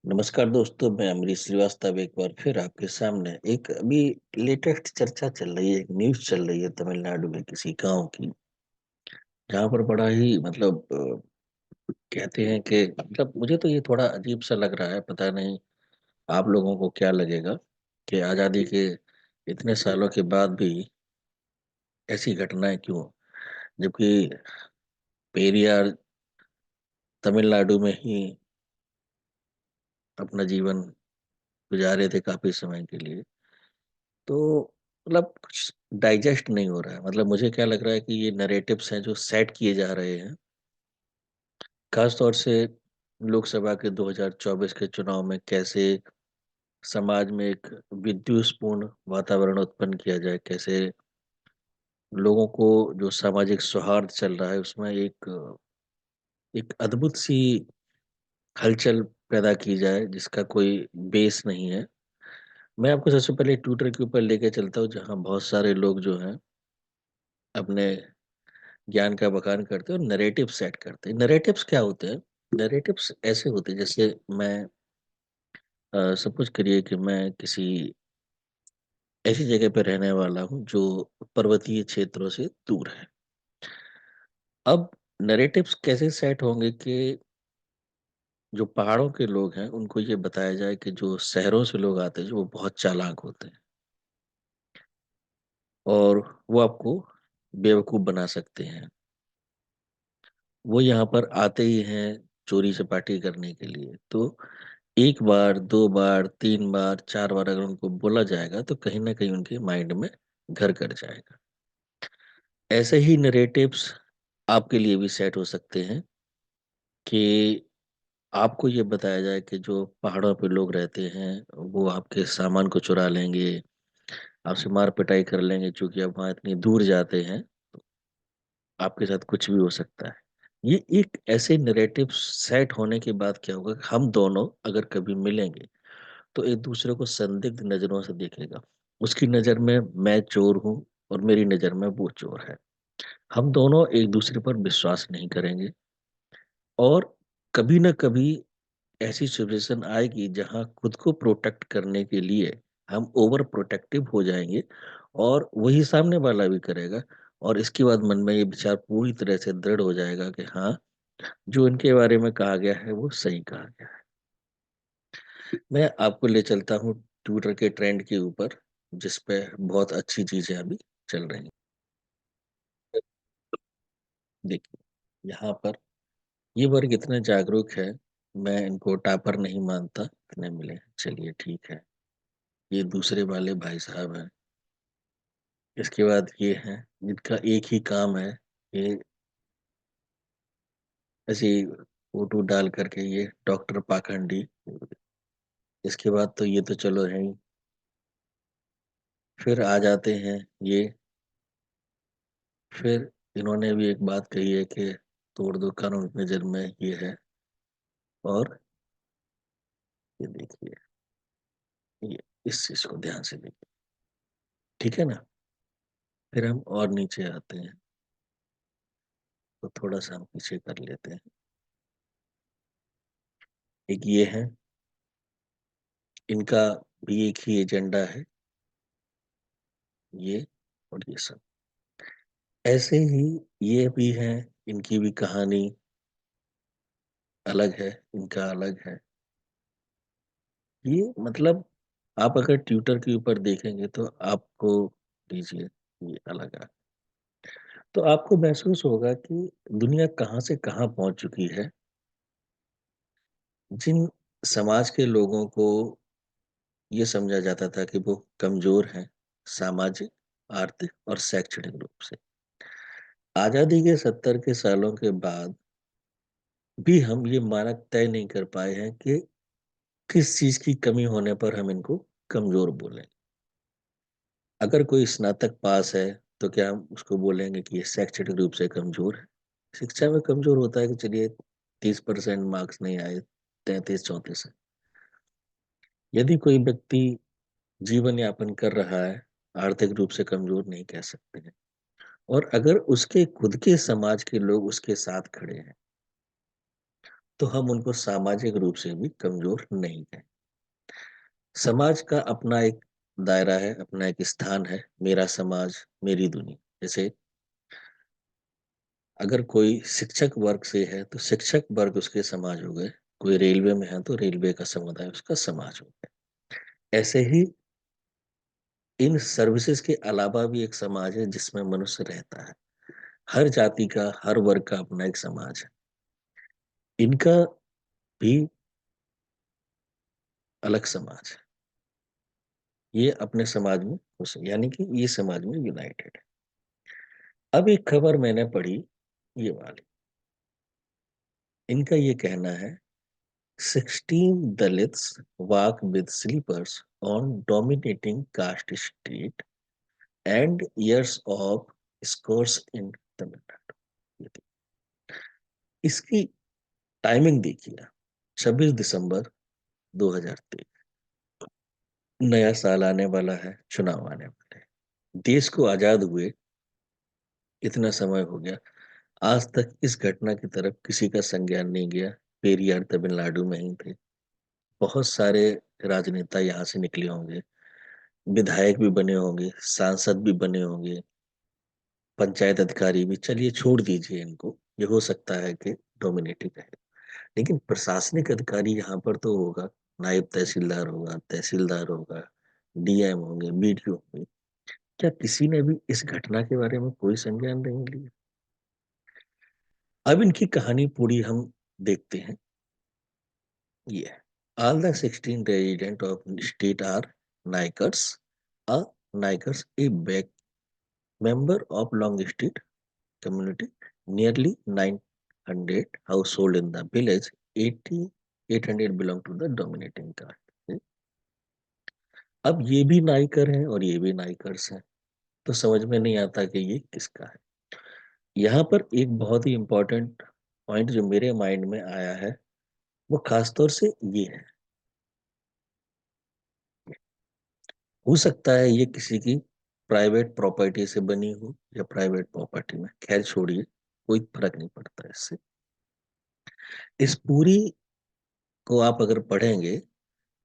नमस्कार दोस्तों, मैं अमरीश श्रीवास्तव एक बार फिर आपके सामने एक अभी लेटेस्ट चर्चा चल रही है। एक न्यूज़ चल रही है तमिलनाडु में किसी गांव की, जहां पर बड़ा ही कहते हैं कि मुझे तो ये थोड़ा अजीब सा लग रहा है। पता नहीं आप लोगों को क्या लगेगा कि आज़ादी के इतने सालों के बाद भी ऐसी घटनाएं क्यों, जबकि पेरियार तमिलनाडु में ही अपना जीवन गुजारे थे काफी समय के लिए। तो कुछ डाइजेस्ट नहीं हो रहा है। मुझे क्या लग रहा है कि ये नैरेटिव्स हैं जो सेट किए जा रहे हैं, खास तौर से लोकसभा के 2024 के चुनाव में कैसे समाज में एक विद्वेषपूर्ण वातावरण उत्पन्न किया जाए, कैसे लोगों को जो सामाजिक सौहार्द चल रहा है उसमें एक एक अद्भुत सी हलचल पैदा की जाए जिसका कोई बेस नहीं है। मैं आपको सबसे पहले ट्विटर के ऊपर लेके चलता हूँ, जहाँ बहुत सारे लोग जो हैं अपने ज्ञान का बखान करते हैं और नैरेटिव सेट करते हैं। नैरेटिव्स क्या होते हैं? नैरेटिव्स ऐसे होते हैं जैसे मैं सपोज करिए कि मैं किसी ऐसी जगह पर रहने वाला हूँ जो पर्वतीय क्षेत्रों से दूर है। अब नैरेटिव्स कैसे सेट होंगे कि जो पहाड़ों के लोग हैं उनको ये बताया जाए कि जो शहरों से लोग आते हैं जो वो बहुत चालाक होते हैं और वो आपको बेवकूफ बना सकते हैं। वो यहाँ पर आते ही हैं चोरी चपाटी करने के लिए। तो एक बार, दो बार, तीन बार, चार बार अगर उनको बोला जाएगा तो कहीं ना कहीं उनके माइंड में घर कर जाएगा। ऐसे ही नरेटिव्स आपके लिए भी सेट हो सकते हैं कि आपको ये बताया जाए कि जो पहाड़ों पे लोग रहते हैं वो आपके सामान को चुरा लेंगे, आपसे मार पिटाई कर लेंगे, क्योंकि आप वहाँ इतनी दूर जाते हैं, आपके साथ कुछ भी हो सकता है। ये एक ऐसे नैरेटिव सेट होने के बाद क्या होगा कि हम दोनों अगर कभी मिलेंगे तो एक दूसरे को संदिग्ध नजरों से देखेगा। उसकी नजर में मैं चोर हूँ और मेरी नजर में वो चोर है। हम दोनों एक दूसरे पर विश्वास नहीं करेंगे और कभी ना कभी ऐसी सिचुएशन आएगी जहां खुद को प्रोटेक्ट करने के लिए हम ओवर प्रोटेक्टिव हो जाएंगे और वही सामने वाला भी करेगा। और इसके बाद मन में ये विचार पूरी तरह से दृढ़ हो जाएगा कि हाँ, जो इनके बारे में कहा गया है वो सही कहा गया है। मैं आपको ले चलता हूँ ट्विटर के ट्रेंड के ऊपर, जिस पे बहुत अच्छी चीजें अभी चल रही हैं। देखिए, यहाँ पर ये वर्ग इतने जागरूक है, मैं इनको टापर नहीं मानता, इतने मिले हैं। चलिए ठीक है, ये दूसरे वाले भाई साहब हैं। इसके बाद ये हैं जिनका एक ही काम है, ये ऐसी फोटो डाल करके, ये डॉक्टर पाखंडी। इसके बाद तो ये तो चलो है ही। फिर आ जाते हैं ये। फिर इन्होंने भी एक बात कही है कि तोड़ दो कानून के नजर में ये है। और ये देखिए, ये इस चीज को ध्यान से देखिए, ठीक है ना। फिर हम और नीचे आते हैं, तो थोड़ा सा हम पीछे कर लेते हैं। एक ये है, इनका भी एक ही एजेंडा है, ये और ये सब ऐसे ही। ये भी हैं, इनकी भी कहानी अलग है, इनका अलग है। ये आप अगर ट्विटर के ऊपर देखेंगे तो आपको दीजिए, ये अलग है। तो आपको महसूस होगा कि दुनिया कहाँ से कहाँ पहुंच चुकी है। जिन समाज के लोगों को ये समझा जाता था कि वो कमजोर हैं सामाजिक, आर्थिक और शैक्षणिक रूप से, आजादी के 70 के सालों के बाद भी हम ये मानक तय नहीं कर पाए हैं कि किस चीज की कमी होने पर हम इनको कमजोर बोलें। अगर कोई स्नातक पास है तो क्या हम उसको बोलेंगे कि ये शैक्षणिक रूप से कमजोर है? शिक्षा में कमजोर होता है कि चलिए 30% मार्क्स नहीं आए, 33-34 है। यदि कोई व्यक्ति जीवन यापन कर रहा है, आर्थिक रूप से कमजोर नहीं कह सकते हैं। और अगर उसके खुद के समाज के लोग उसके साथ खड़े हैं, तो हम उनको सामाजिक रूप से भी कमजोर नहीं है। समाज का अपना एक दायरा है, अपना एक स्थान है, मेरा समाज मेरी दुनिया। जैसे अगर कोई शिक्षक वर्ग से है तो शिक्षक वर्ग उसके समाज हो गए, कोई रेलवे में है तो रेलवे का समुदाय उसका समाज हो गया। ऐसे ही इन सर्विसेज के अलावा भी एक समाज है जिसमें मनुष्य रहता है। हर जाति का, हर वर्ग का अपना एक समाज है। इनका भी अलग समाज है। ये अपने समाज में खुश है, यानी कि ये समाज में यूनाइटेड है। अब एक खबर मैंने पढ़ी, ये वाली, इनका ये कहना है 16 Dalits walk with slippers on dominating caste street and years of scores in Tamil Nadu. ये देखिए, इसकी टाइमिंग देखिए, 26 दिसंबर 2023, नया साल आने वाला है, चुनाव आने वाले हैं। देश को आजाद हुए इतना समय हो गया, आज तक इस घटना की तरफ किसी का संज्ञान नहीं गया। पेरियार तमिलनाडु में ही थे। बहुत सारे राजनेता यहाँ से निकले होंगे, विधायक भी बने होंगे, सांसद भी बने होंगे, पंचायत अधिकारी भी, चलिए छोड़ दीजिए इनको, ये हो सकता है कि डोमिनेटिंग है। लेकिन प्रशासनिक अधिकारी यहाँ पर तो होगा, नायब तहसीलदार होगा, तहसीलदार होगा, डीएम होंगे, बीडीओ होंगे। क्या किसी ने भी इस घटना के बारे में कोई संज्ञान नहीं लिया? अब इनकी कहानी पूरी हम देखते हैं। ये all the 16 residents of state are Naikars. A Naikars, a back member of Long Street community, nearly 900 household in the village, 800 belong to the dominating caste. अब ये भी नाइकर हैं और ये भी नाइकर्स हैं, तो समझ में नहीं आता कि ये किसका है। यहाँ पर एक बहुत ही इंपॉर्टेंट पॉइंट जो मेरे माइंड में आया है, वो खासतौर से ये है, हो सकता है ये किसी की प्राइवेट प्रॉपर्टी से बनी हो या प्राइवेट प्रॉपर्टी में, खैर छोड़िए, कोई फर्क नहीं पड़ता इससे। इस पूरी को आप अगर पढ़ेंगे,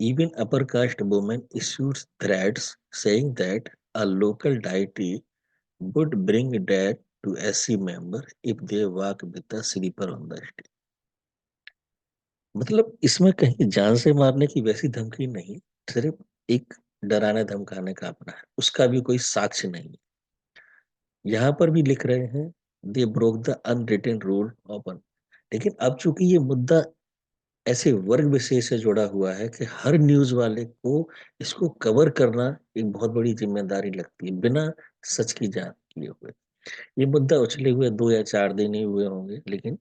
even upper caste women issues threats saying that a local deity would bring death to SC member if they walk with a slipper on the street। मतलब इसमें कहीं जान से मारने की वैसी धमकी नहीं, सिर्फ एक डराने धमकाने का अपना है, उसका भी कोई साक्ष्य नहीं। यहाँ पर भी लिख रहे हैं they broke the unwritten rule of. लेकिन अब चूंकि ये मुद्दा ऐसे वर्ग विशेष से जुड़ा हुआ है कि हर न्यूज वाले को इसको कवर करना एक बहुत बड़ी जिम्मेदारी लगती है, बिना सच की जांच किए हुए। ये मुद्दा उछले हुए 2 या 4 दिन ही हुए होंगे, लेकिन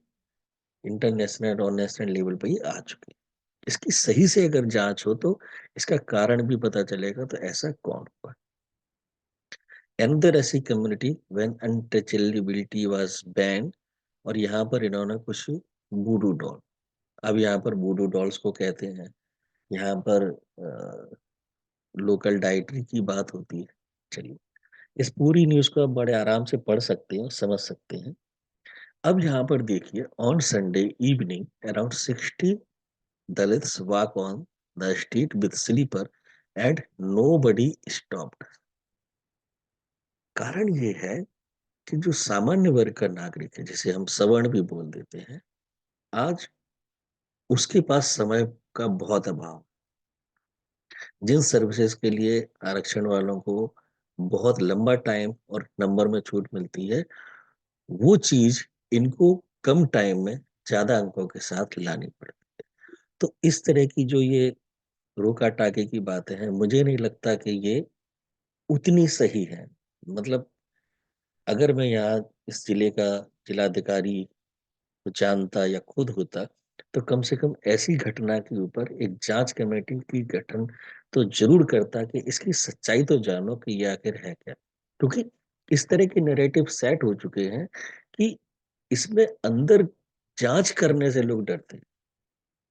इंटरनेशनल और नेशनल लेवल पर ये आ चुके हैं। इसकी सही से अगर जांच हो तो इसका कारण भी पता चलेगा, तो ऐसा कौन हुआ। Another ऐसी community when untouchability was banned, और यहाँ पर इन्होंने कुछ वूडू डॉल, अब यहाँ पर वूडू डॉल्स को कहते हैं, यहाँ पर लोकल डाइटरी की बात होती है। चलिए, इस पूरी न्यूज को आप बड़े आराम से पढ़ सकते हैं, समझ सकते हैं। अब यहाँ पर देखिए, on Sunday evening around 60 Dalits walk on the street with slipper and nobody stopped. कारण ये है कि जो सामान्य वर्ग का नागरिक है, जिसे हम सवर्ण भी बोल देते हैं, आज उसके पास समय का बहुत अभाव। जिन सर्विसेज के लिए आरक्षण वालों को बहुत लंबा टाइम और नंबर में छूट मिलती है, वो चीज इनको कम टाइम में ज्यादा अंकों के साथ लानी पड़ती। तो इस तरह की जो ये रोका टाके की बातें हैं, मुझे नहीं लगता कि ये उतनी सही है। मतलब अगर मैं यहाँ इस जिले का जिलाधिकारी जानता या खुद होता, तो कम से कम ऐसी घटना के ऊपर एक जांच कमेटी की गठन तो जरूर करता कि इसकी सच्चाई तो जानो कि ये आखिर है क्या। क्योंकि इस तरह के नैरेटिव सेट हो चुके हैं कि इसमें अंदर जांच करने से लोग डरते हैं,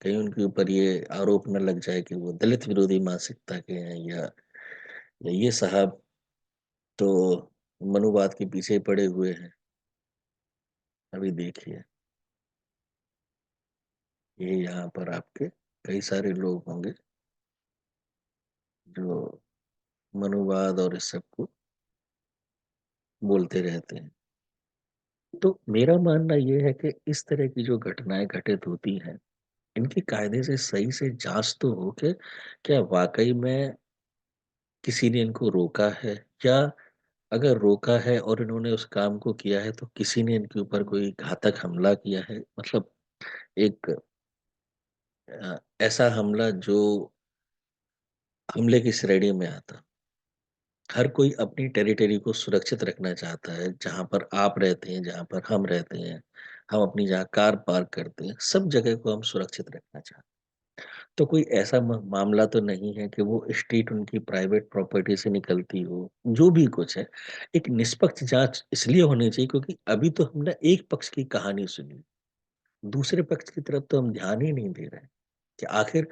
कहीं उनके ऊपर ये आरोप न लग जाए कि वो दलित विरोधी मानसिकता के हैं, या ये साहब तो मनुवाद के पीछे पड़े हुए हैं। अभी देखिए, ये यहाँ पर आपके कई सारे लोग होंगे जो मनुवाद और इस सब को बोलते रहते हैं। तो मेरा मानना ये है कि इस तरह की जो घटनाएं घटित होती हैं, इनकी कायदे से सही से जांच तो हो कि क्या वाकई में किसी ने इनको रोका है, या अगर रोका है और इन्होंने उस काम को किया है तो किसी ने इनके ऊपर कोई घातक हमला किया है। मतलब एक ऐसा हमला जो हमले की श्रेणी में आता। हर कोई अपनी टेरिटरी को सुरक्षित रखना चाहता है, जहां पर आप रहते हैं, जहां पर हम रहते हैं, हम अपनी जहाँ कार पार्क करते हैं, सब जगह को हम सुरक्षित रखना चाहते हैं। तो कोई ऐसा मामला तो नहीं है कि वो स्ट्रीट उनकी प्राइवेट प्रॉपर्टी से निकलती हो। जो भी कुछ है, एक निष्पक्ष जांच इसलिए होनी चाहिए क्योंकि अभी तो हमने एक पक्ष की कहानी सुनी, दूसरे पक्ष की तरफ तो हम ध्यान ही नहीं दे रहे हैं कि आखिर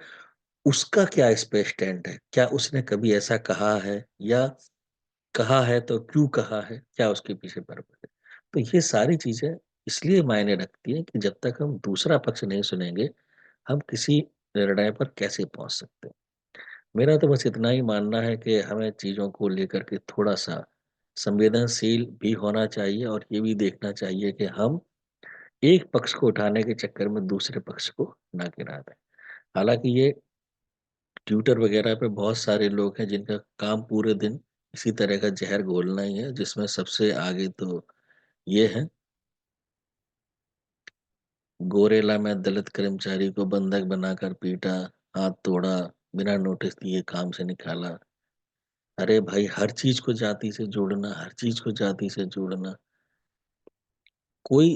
उसका क्या इस पे स्टैंड है। क्या उसने कभी ऐसा कहा है, या कहा है तो क्यों कहा है, क्या उसके पीछे पर्पस है। तो ये सारी चीजें इसलिए मायने रखती हैं कि जब तक हम दूसरा पक्ष नहीं सुनेंगे, हम किसी निर्णय पर कैसे पहुंच सकते हैं। मेरा तो बस इतना ही मानना है कि हमें चीजों को लेकर के थोड़ा सा संवेदनशील भी होना चाहिए, और ये भी देखना चाहिए कि हम एक पक्ष को उठाने के चक्कर में दूसरे पक्ष को ना गिरा दें। हालांकि ये ट्विटर वगैरह पे बहुत सारे लोग हैं जिनका काम पूरे दिन इसी तरह का जहर घोलना ही है, जिसमें सबसे आगे तो ये है। गोरेला में दलित कर्मचारी को बंधक बनाकर पीटा, हाथ तोड़ा, बिना नोटिस दिए काम से निकाला। अरे भाई, हर चीज को जाति से जोड़ना, हर चीज को जाति से जोड़ना, कोई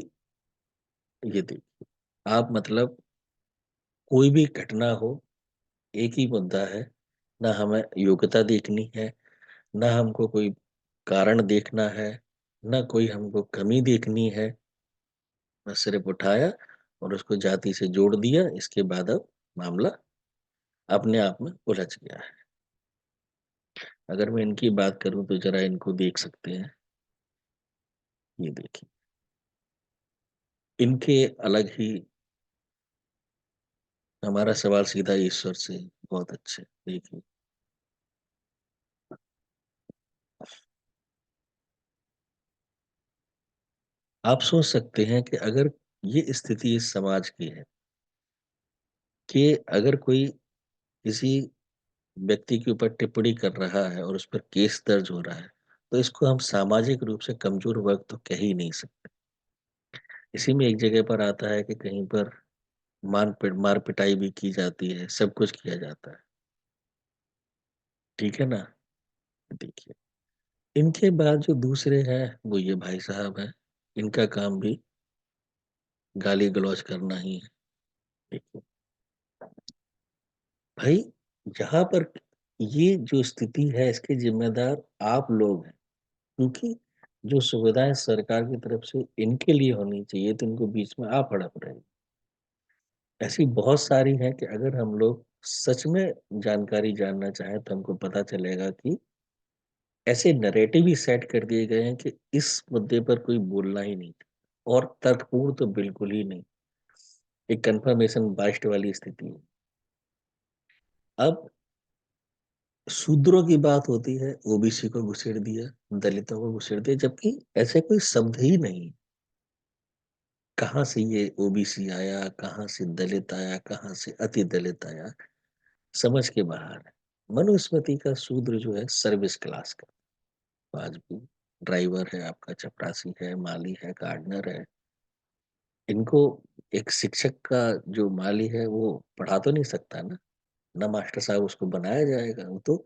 ये देखिए, आप मतलब कोई भी घटना हो, एक ही मुद्दा है। ना हमें योग्यता देखनी है, ना हमको कोई कारण देखना है, ना कोई हमको कमी देखनी है। बस सिर्फ उठाया और उसको जाति से जोड़ दिया। इसके बाद अब मामला अपने आप में उलझ गया है। अगर मैं इनकी बात करूं तो जरा इनको देख सकते हैं। ये देखिए, इनके अलग ही। हमारा सवाल सीधा ईश्वर से। बहुत अच्छे, देखिए। आप सोच सकते हैं कि अगर ये स्थिति इस समाज की है कि अगर कोई किसी व्यक्ति के ऊपर टिप्पणी कर रहा है और उस पर केस दर्ज हो रहा है, तो इसको हम सामाजिक रूप से कमजोर वर्ग तो कह ही नहीं सकते। इसी में एक जगह पर आता है कि कहीं पर मार पिटाई भी की जाती है, सब कुछ किया जाता है। ठीक है ना। देखिए, इनके बाद जो दूसरे हैं वो ये भाई साहब हैं। इनका काम भी गाली गलौज करना ही है। देखिए भाई, यहाँ पर ये जो स्थिति है इसके जिम्मेदार आप लोग हैं, क्योंकि जो सुविधाएं सरकार की तरफ से इनके लिए होनी चाहिए तो इनको बीच में आप हड़प रहे हैं। ऐसी बहुत सारी हैं कि अगर हम लोग सच में जानकारी जानना चाहें तो हमको पता चलेगा कि ऐसे नैरेटिव ही सेट कर दिए गए हैं कि इस मुद्दे पर कोई बोलना ही नहीं, और तर्कपूर्ण तो बिल्कुल ही नहीं। एक कंफर्मेशन बाइस्ट वाली स्थिति है। अब शूद्रों की बात होती है, ओबीसी को घुसेड़ दिया, दलितों को घुसेड़ दिया, जबकि ऐसे कोई शब्द ही नहीं। कहाँ से ये ओबीसी आया, कहाँ से दलित आया, कहाँ से अति दलित आया, समझ के बाहर है। मनुस्मृति का शूद्र जो है सर्विस क्लास का, आज भी ड्राइवर है आपका, चपरासी है, माली है, गार्डनर है। इनको एक शिक्षक का जो माली है वो पढ़ा तो नहीं सकता ना। ना मास्टर साहब उसको बनाया जाएगा। वो तो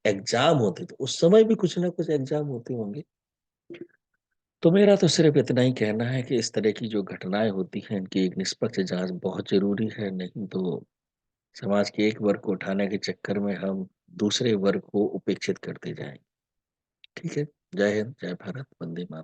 एग्जाम होते, तो उस समय भी कुछ ना कुछ एग्जाम होते होंगे। तो मेरा तो सिर्फ इतना ही कहना है कि इस तरह की जो घटनाएं होती हैं इनकी एक निष्पक्ष जांच बहुत जरूरी है, नहीं तो समाज के एक वर्ग को उठाने के चक्कर में हम दूसरे वर्ग को उपेक्षित करते जाएंगे। ठीक है। जय हिंद, जय भारत, वंदे मातरम।